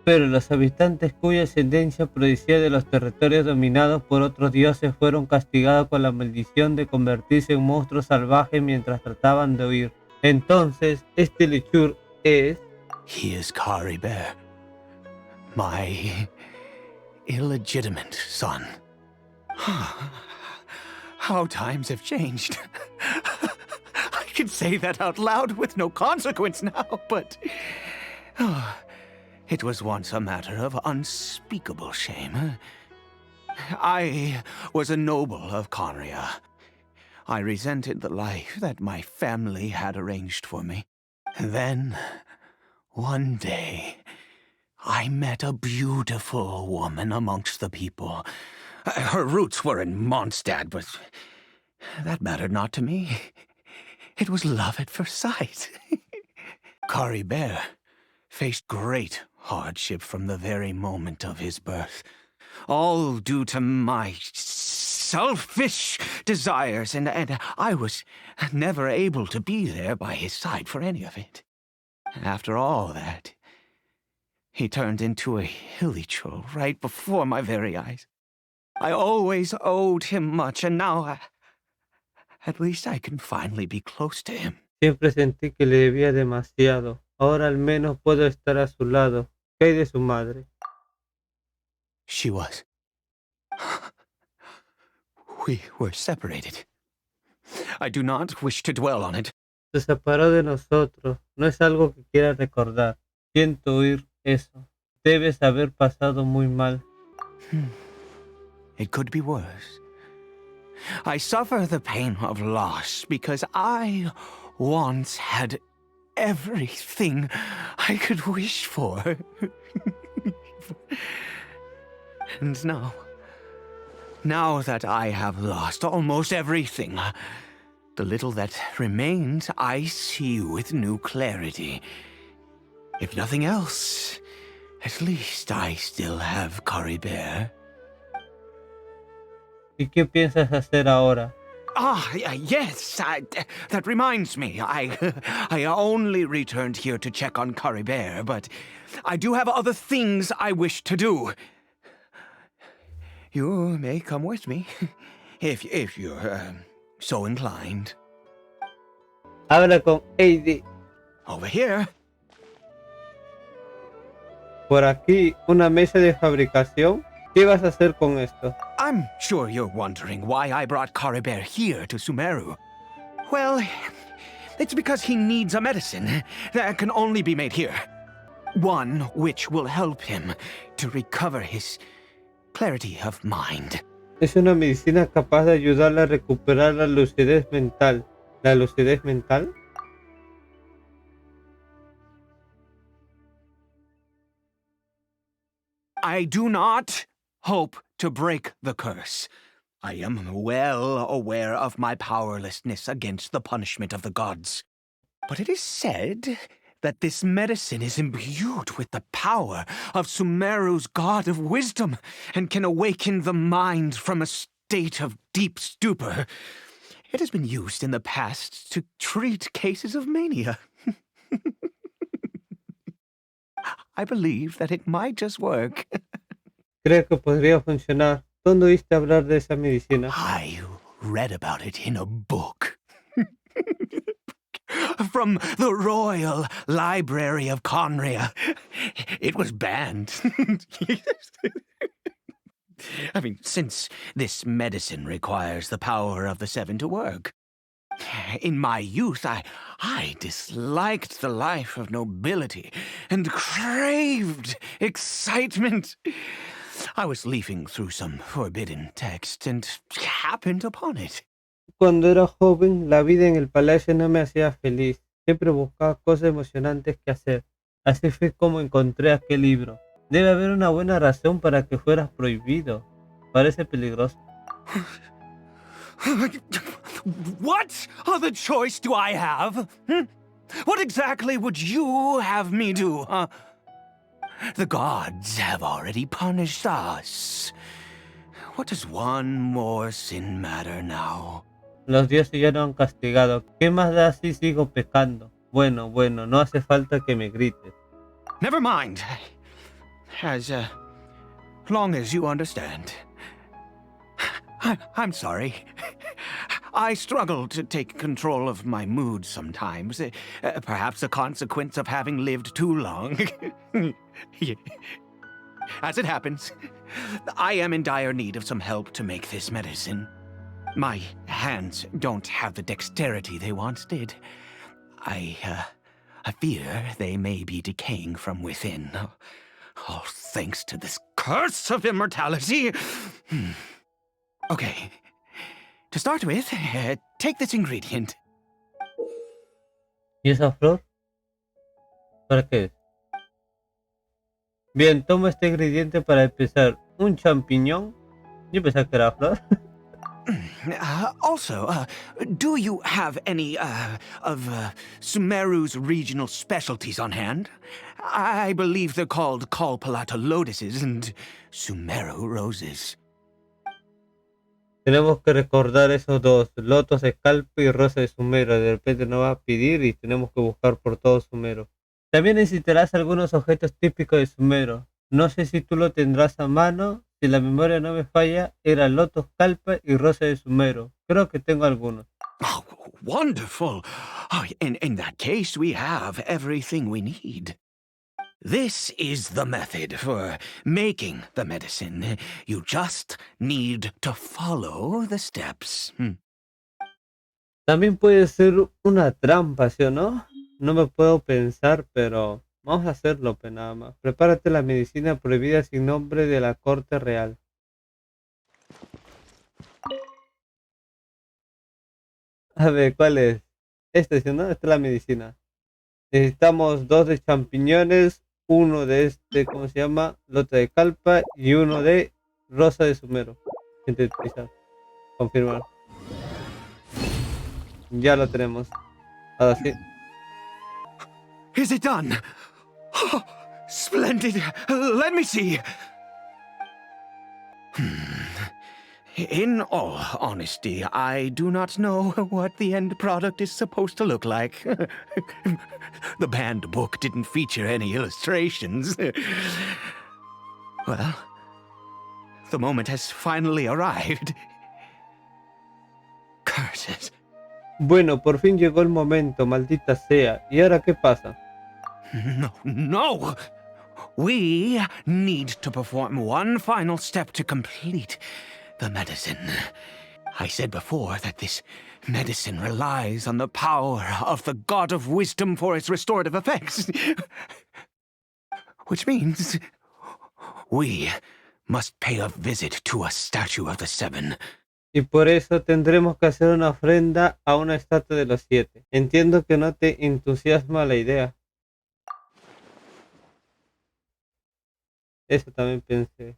Pero los habitantes cuya ascendencia procedía de los territorios dominados por otros dioses fueron castigados con la maldición de convertirse en monstruos salvajes mientras trataban de huir. Entonces, este Ilichur es... He is Cariberto, my illegitimate son. How times have changed. I can say that out loud with no consequence now, but... It was once a matter of unspeakable shame. I was a noble of Conria. I resented the life that my family had arranged for me. Then, one day, I met a beautiful woman amongst the people. Her roots were in Mondstadt, but that mattered not to me. It was love at first sight. Cariberto faced great hardship from the very moment of his birth, all due to my selfish desires, and I was never able to be there by his side for any of it. After all that, he turned into a Ilichur right before my very eyes. I always owed him much, and now at least I can finally be close to him. Siempre sentí que le debía demasiado. Ahora al menos puedo estar a su lado. ¿Qué hay de su madre? She was. We were separated. I do not wish to dwell on it. Se separó de nosotros. No es algo que quiera recordar. Siento oír eso. Debes haber pasado muy mal. It could be worse. I suffer the pain of loss because I once had everything I could wish for. And now that I have lost almost everything, the little that remains I see with new clarity. If nothing else, at least I still have Cariberto. ¿Y qué piensas hacer ahora? Yes, that reminds me. I only returned here to check on Cariberto, but I do have other things I wish to do. You may come with me, if you're so inclined. Habla con Heidi. Over here. Por aquí, una mesa de fabricación. ¿Qué vas a hacer con esto? I'm sure you're wondering why I brought Cariberto here to Sumeru. Well, it's because he needs a medicine that can only be made here. One which will help him to recover his clarity of mind. Es una medicina capaz de ayudarle a recuperar la lucidez mental. ¿La lucidez mental? I do not hope to break the curse. I am well aware of my powerlessness against the punishment of the gods. But it is said that this medicine is imbued with the power of Sumeru's god of wisdom and can awaken the mind from a state of deep stupor. It has been used in the past to treat cases of mania. I believe that it might just work. Creo que podría funcionar. ¿Dónde oíste hablar de esa medicina? I read about it in a book. From the Royal Library of Conria. It was banned. I mean, since this medicine requires the power of the seven to work. In my youth, I disliked the life of nobility and craved excitement. I was leafing through some forbidden text and happened upon it. Cuando era joven, la vida en el palacio no me hacía feliz. Siempre buscaba cosas emocionantes que hacer. Así fue como encontré aquel libro. Debe haber una buena razón para que fueras prohibido. Parece peligroso. What other choice do I have? What exactly would you have me do, huh? The gods have already punished us. What does one more sin matter now? Los dioses ya no han castigado. ¿Qué más da si sigo pecando? Bueno, no hace falta que me grites. Never mind. As long as you understand. I'm sorry. I struggle to take control of my mood sometimes. Perhaps a consequence of having lived too long. As it happens, I am in dire need of some help to make this medicine. My hands don't have the dexterity they once did. I fear they may be decaying from within. All thanks to this curse of immortality. Okay. To start with, take this ingredient. ¿Y esa flor? ¿Para qué es? Bien, toma este ingrediente para empezar. Un champiñón. Yo pensaba que era flor. Also, do you have any of Sumeru's regional specialties on hand? I believe they're called Kalpalata lotuses and Sumeru roses. Tenemos que recordar esos dos, lotos de Calpe y rosa de Sumero. De repente nos va a pedir y tenemos que buscar por todo Sumero. También necesitarás algunos objetos típicos de Sumero. No sé si tú lo tendrás a mano. Si la memoria no me falla, era lotos Calpe y rosa de Sumero. Creo que tengo algunos. Oh, wonderful! Oh, in that case, we have everything we need. This is the method for making the medicine. You just need to follow the steps. También puede ser una trampa, ¿sí o no? No me puedo pensar, pero vamos a hacerlo, pues nada más. Prepárate la medicina prohibida sin nombre de la corte real. A ver, ¿cuál es? Este, ¿sí o no? Esta es la medicina. Necesitamos 2 de champiñones, uno de este, ¿cómo se llama? Lote de calpa y uno de rosa de Sumero. Sintetizar. Confirmar. Ya lo tenemos. Ahora sí. Is it done? Oh, splendid. Let me see. In all honesty, I do not know what the end product is supposed to look like. The banned book didn't feature any illustrations. Well, the moment has finally arrived. Curses. Bueno, por fin llegó el momento, maldita sea. ¿Y ahora qué pasa? No. We need to perform one final step to complete the medicine. I said before that this medicine relies on the power of the God of Wisdom for its restorative effects. Which means we must pay a visit to a statue of the seven. Y por eso tendremos que hacer una ofrenda a una estatua de los 7. Entiendo que no te entusiasma la idea. Eso también pensé.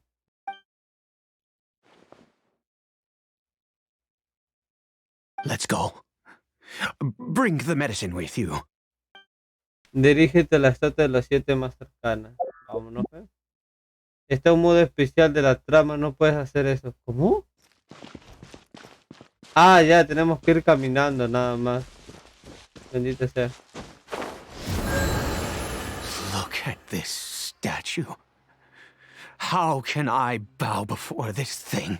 Let's go. Bring the medicine with you. Dirígete a la estatua de los 7 más cercana. Vámonos, ¿eh? Está un modo especial de la trama, no puedes hacer eso. ¿Cómo? Ah, ya, tenemos que ir caminando nada más. Bendito sea. Look at this statue. How can I bow before this thing?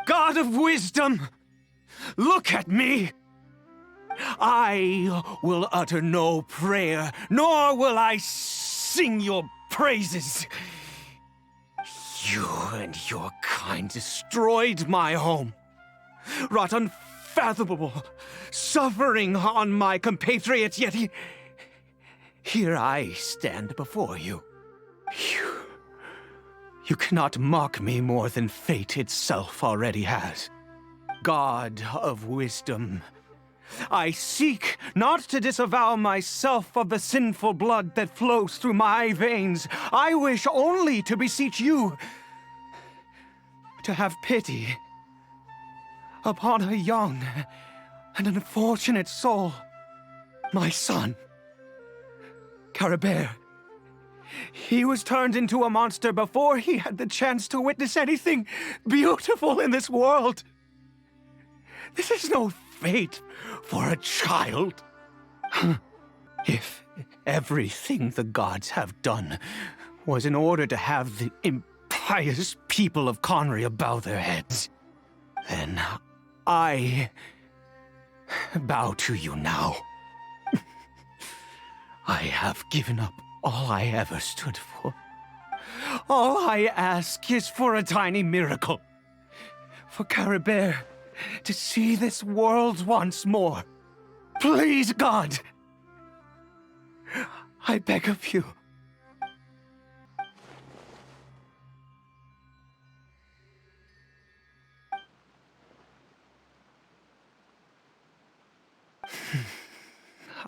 God of wisdom, look at me. I will utter no prayer, nor will I sing your praises. You and your kind destroyed my home, wrought unfathomable suffering on my compatriots, yet here I stand before you. You cannot mock me more than fate itself already has. God of wisdom, I seek not to disavow myself of the sinful blood that flows through my veins. I wish only to beseech you to have pity upon a young and unfortunate soul, my son, Cariberto. He was turned into a monster before he had the chance to witness anything beautiful in this world. This is no fate for a child. If everything the gods have done was in order to have the impious people of Conria bow their heads, then I bow to you now. I have given up all I ever stood for. All I ask is for a tiny miracle. For Cariberto to see this world once more. Please, God. I beg of you.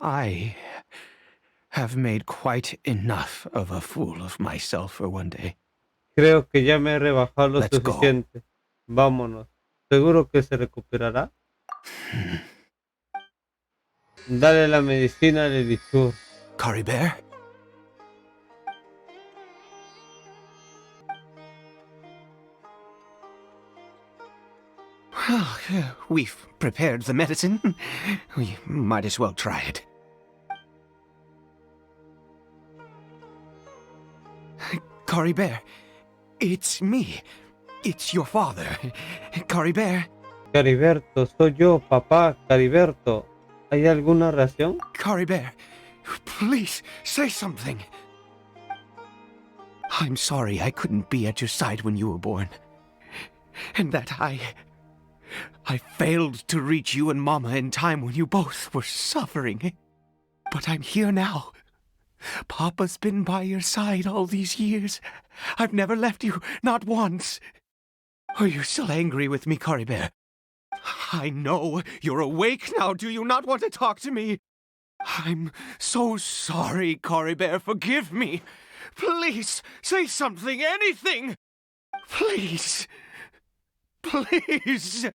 I have made quite enough of a fool of myself for one day. Creo que ya me he rebajado lo Let's go. suficiente. Vámonos. ¿Seguro que se recuperará? Dale la medicina al elixir. Cariberto? Well, we've prepared the medicine. We might as well try it. Cariberto, it's me. It's your father. Cariberto. Cariberto, soy yo, papá, Cariberto. ¿Hay alguna razón? Cariberto, please say something. I'm sorry I couldn't be at your side when you were born. And that I failed to reach you and Mama in time when you both were suffering. But I'm here now. Papa's been by your side all these years. I've never left you, not once. Are you still angry with me, Cariberto? I know you're awake now. Do you not want to talk to me? I'm so sorry, Cariberto. Forgive me. Please, say something, anything. Please. Please.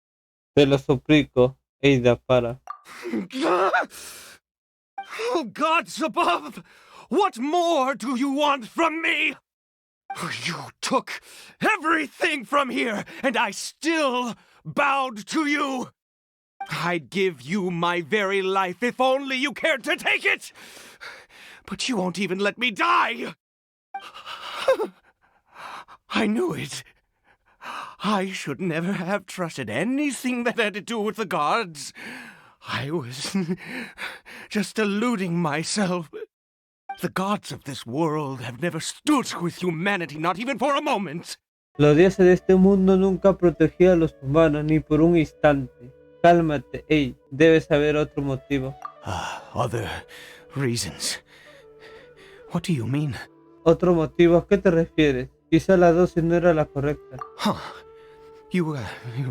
Te lo suplico, Ada, para. Oh, gods above! What more do you want from me? You took everything from here, and I still bowed to you. I'd give you my very life if only you cared to take it. But you won't even let me die. I knew it. I should never have trusted anything that had to do with the gods. I was just deluding myself. The gods of this world have never stood with humanity, not even for a moment. Los dioses de este mundo nunca han protegido a los humanos ni por un instante. Cálmate, ey, debes haber otro motivo. Other reasons. What do you mean? ¿Otro motivo? ¿A qué te refieres? Quizá la dosis no era la correcta. Huh. You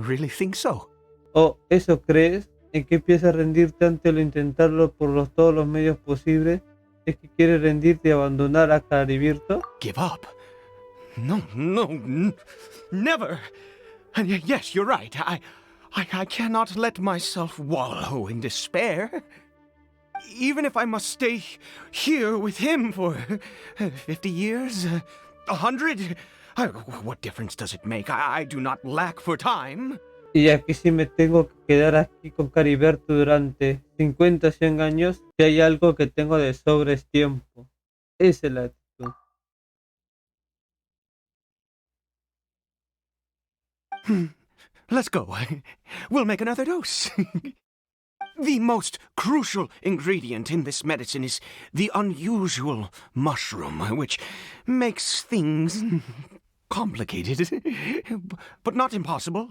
really think so? ¿O eso crees? ¿En que empiezas a rendirte ante lo intentarlo por todos los medios posibles? ¿Es que quieres rendirte y abandonar a Cariberto? Give up? No, never. And yes, you're right. I cannot let myself wallow in despair. Even if I must stay here with him for 50 years, 100, what difference does it make? I do not lack for time. Y aquí si me tengo que quedar aquí con Cariberto durante 50 o 100 años, si hay algo que tengo de sobra es tiempo. Esa es la actitud. Let's go. We'll make another dose. The most crucial ingredient in this medicine is the unusual mushroom, which makes things complicated, but not impossible.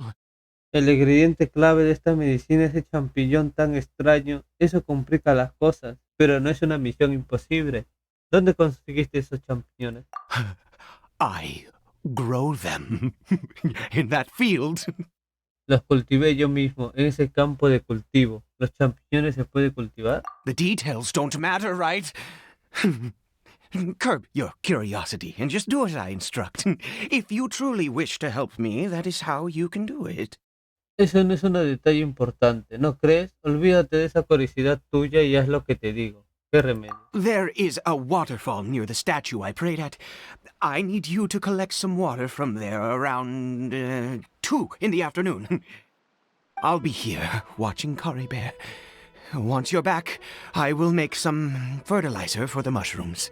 El ingrediente clave de esta medicina es el champiñón tan extraño. Eso complica las cosas, pero no es una misión imposible. ¿Dónde conseguiste esos champiñones? I grow them in that field. Los cultivé yo mismo, en ese campo de cultivo. ¿Los champiñones se pueden cultivar? The details don't matter, right? Curb your curiosity and just do as I instruct. If you truly wish to help me, that is how you can do it. Eso no es un detalle importante, ¿no crees? Olvídate de esa curiosidad tuya y haz lo que te digo. ¿Qué remedio? There is a waterfall near the statue I prayed at. I need you to collect some water from there around 2 in the afternoon. I'll be here watching Cariberto. Once you're back, I will make some fertilizer for the mushrooms.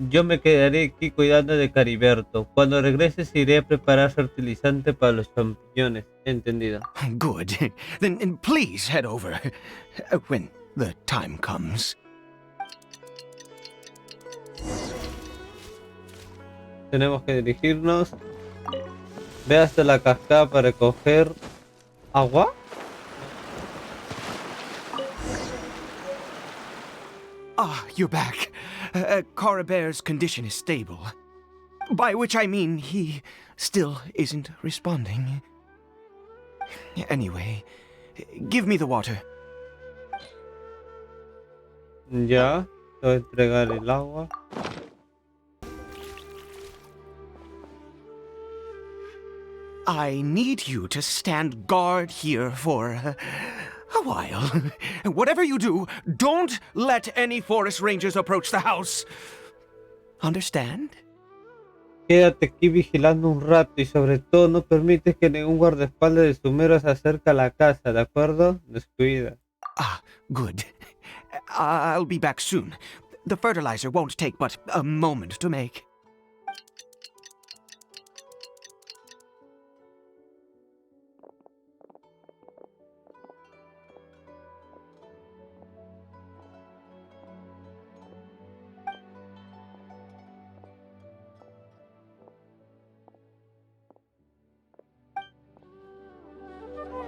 Yo me quedaré aquí cuidando de Cariberto. Cuando regreses iré a preparar fertilizante para los champiñones. ¿Entendido? Good. Then please head over when the time comes. Tenemos que dirigirnos. Ve hasta la cascada para recoger agua. You're back. Cariberto's condition is stable. By which I mean he still isn't responding. Anyway, give me the water. Ya, te voy a entregar el agua. I need you to stand guard here for a while. Whatever you do, don't let any forest rangers approach the house. Understand? Quédate aquí vigilando un rato y sobre todo no permites que ningún guardaespaldas de Sumero se acerque a la casa, ¿de acuerdo? Descuida. Good. I'll be back soon. The fertilizer won't take but a moment to make.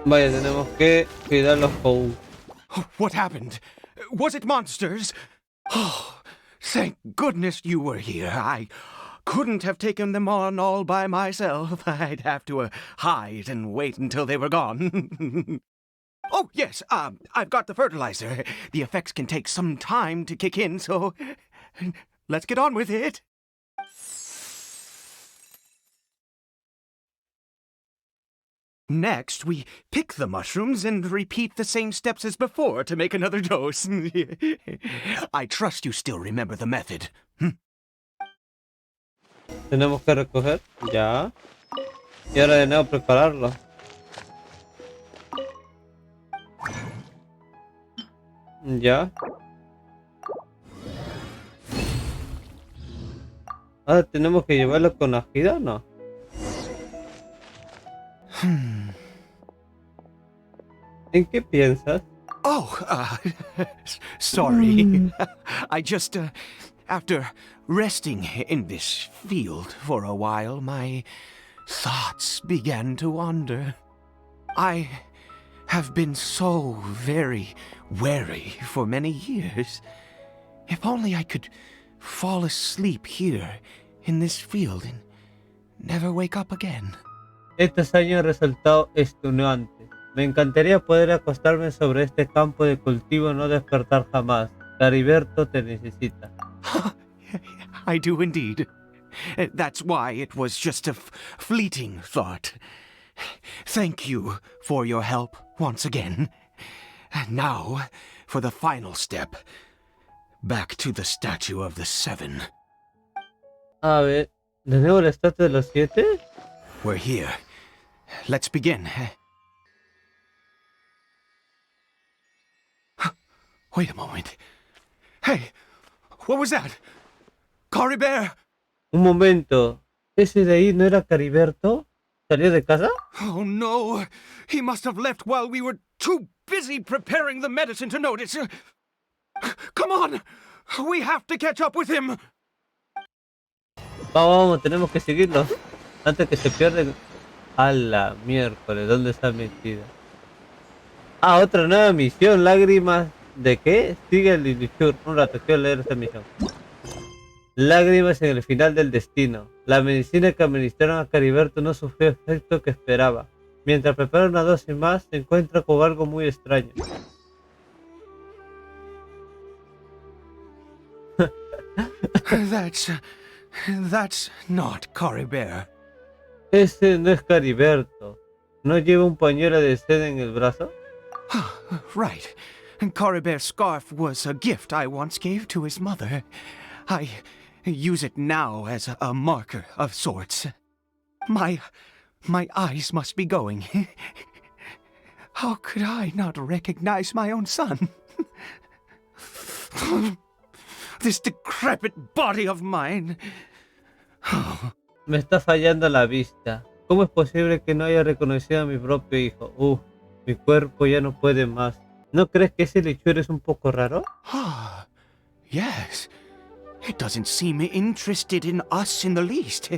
Vaya, tenemos que cuidar los Pou. What happened? Was it monsters? Oh, thank goodness you were here. I couldn't have taken them on all by myself. I'd have to hide and wait until they were gone. Oh, yes, I've got the fertilizer. The effects can take some time to kick in, so let's get on with it. Next, we pick the mushrooms and repeat the same steps as before to make another dose. I trust you still remember the method. Tenemos que recoger. Ya. Y ahora de nuevo prepararlo. Ya. Ahora tenemos que llevarlo con agilidad, ¿o no? ¿En qué piensas? Oh, sorry. I just after resting in this field for a while, my thoughts began to wander. I have been so very wary for many years. If only I could fall asleep here in this field and never wake up again. Estos años han resultado extenuantes. Me encantaría poder acostarme sobre este campo de cultivo y no despertar jamás. Cariberto te necesita. I do indeed. That's why it was just a fleeting thought. Thank you for your help once again. And now, for the final step. Back to the statue of the seven. A ver, ¿de nuevo la estatua de los 7? We're here. Let's begin. Wait a moment. Hey, what was that? Cariberto! Un momento, ¿ese de ahí no era Cariberto? ¿Salió de casa? Oh no! He must have left while we were too busy preparing the medicine to notice. Come on! We have to catch up with him! Vamos, tenemos que seguirlo antes que se pierden. A la miércoles, ¿dónde está metida? Ah, otra nueva misión, lágrimas. ¿De qué? Sigue el Liluchur. Un rato, quiero leer esta misión. Lágrimas en el final del destino. La medicina que administraron a Cariberto no sufrió el efecto que esperaba. Mientras prepara una dosis más, se encuentra con algo muy extraño. That's not Cariberto. Ese no es Cariberto. ¿No lleva un pañuelo de seda en el brazo? Right. Cariberto's scarf was a gift I once gave to his mother. I use it now as a marker of sorts. My eyes must be going. How could I not recognize my own son? This decrepit body of mine. Me está fallando la vista. ¿Cómo es posible que no haya reconocido a mi propio hijo? Mi cuerpo ya no puede más. ¿No crees que ese lechero es un poco raro? Yes. It doesn't seem interested in us in the least.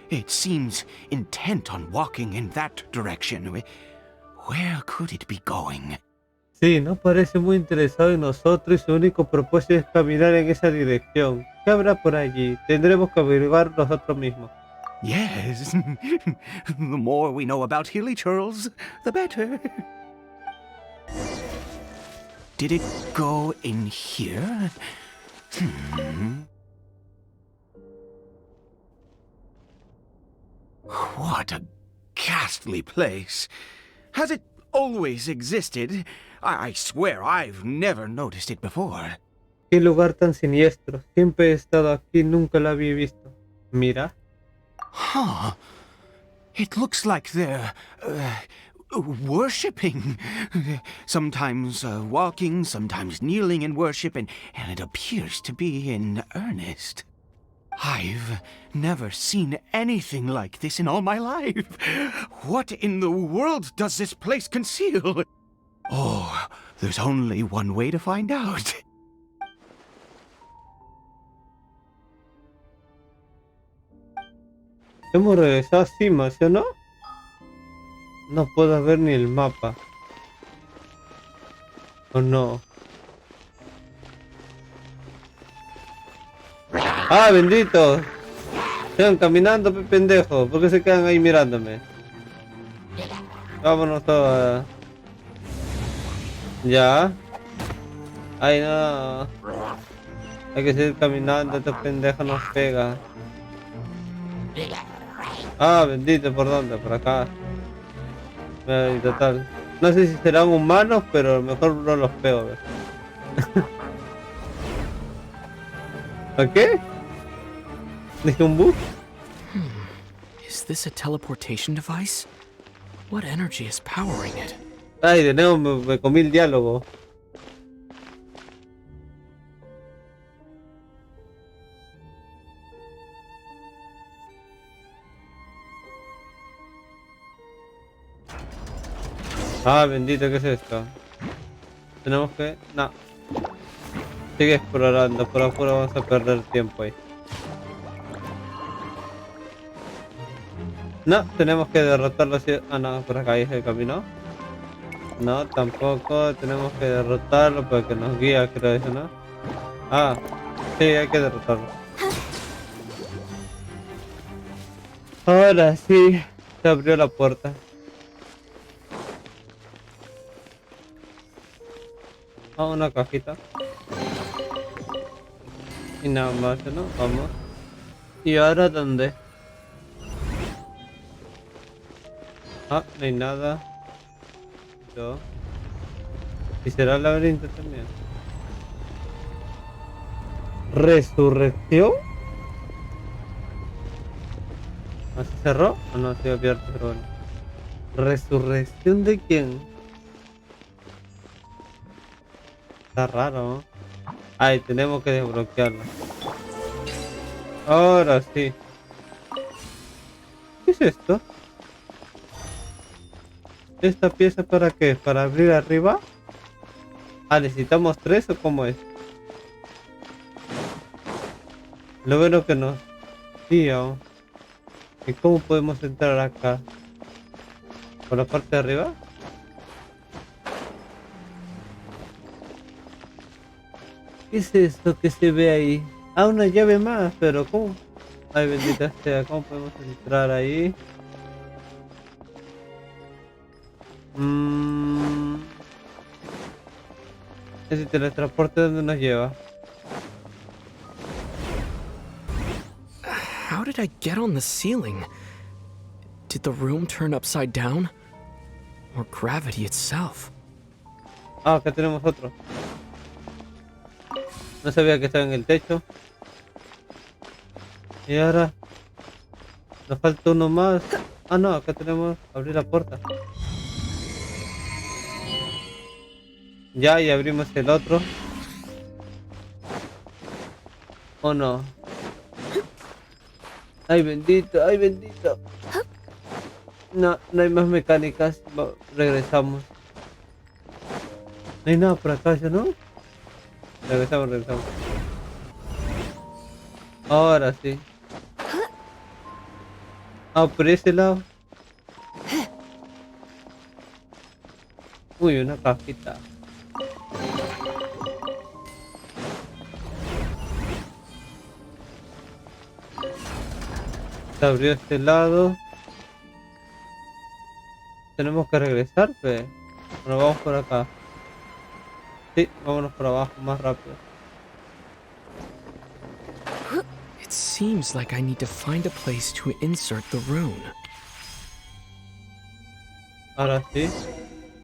It seems intent on walking in that direction. Where could it be going? Sí, no parece muy interesado en nosotros y su único propósito es caminar en esa dirección. ¿Qué habrá por allí? Tendremos que averiguar nosotros mismos. Yes. The more we know about Hilly Churls, the better. Did it go in here? What a ghastly place. Has it always existed? I swear I've never noticed it before. Qué lugar tan siniestro. Siempre he estado aquí, nunca lo había visto. Mira. It looks like they're worshipping. Sometimes walking, sometimes kneeling in worship, and it appears to be in earnest. I've never seen anything like this in all my life. What in the world does this place conceal? Oh, there's only one way to find out. Hemos regresado a cima, ¿sí o no? No puedo ver ni el mapa. ¿O no? ¡Ah, bendito! Sigan caminando, pendejo. ¿Por qué se quedan ahí mirándome? Vámonos todos. Ya. Ay, no. Hay que seguir caminando, estos pendejos nos pegan. Ah, bendito, ¿por dónde? Por acá. Ay, total. No sé si serán humanos, pero a lo mejor no los pego, ¿ves? ¿A qué? ¿Dije un bug? Is this a teleportation device? What energy is powering it? Ay, de nuevo me comí el diálogo. Ah, bendito, ¿qué es esto? Tenemos que... No. Sigue explorando, por afuera vamos a perder tiempo ahí. No, tenemos que derrotarlo. Ah, no, por acá es el camino. No, tampoco. Tenemos que derrotarlo porque nos guía, creo eso, ¿no? Ah, sí, hay que derrotarlo. Ahora sí, se abrió la puerta. Ah, una cajita. Y nada más, ¿no? Vamos. ¿Y ahora dónde? Ah, no hay nada. Yo. ¿Y será el laberinto también? ¿Resurrección? ¿No se cerró? ¿O no se abierto? Pero bueno. ¿Resurrección de quién? Está raro, ¿no? Ay, tenemos que desbloquearlo. Ahora sí. ¿Qué es esto? ¿Esta pieza para qué? ¿Para abrir arriba? Ah, ¿necesitamos 3 o cómo es? Lo bueno que nos... Sí, ¿o? ¿Y cómo podemos entrar acá? ¿Por la parte de arriba? ¿Qué es esto que se ve ahí? Ah, una llave más, pero ¿cómo? Ay, bendita sea, ¿cómo podemos entrar ahí? Ese teletransporte, ¿dónde nos lleva? How did I get on the ceiling? Did the room turn upside down? Or gravity itself? Ah, acá tenemos otro. No sabía que estaba en el techo. Y ahora nos falta uno más. Ah, no, acá tenemos abrir la puerta. Ya, y abrimos el otro. ¿O no? Ay, bendito, ay, bendito. No, no hay más mecánicas. Regresamos. No hay nada por acá, ¿ya no? Regresamos, regresamos. Ahora sí. Ah, por ese lado. Uy, una cajita. Se abrió este lado. Tenemos que regresar, pues. Bueno, vamos por acá. Sí, vámonos por abajo, más rápido. It seems like I need to find a place to insert the rune. Ahora sí.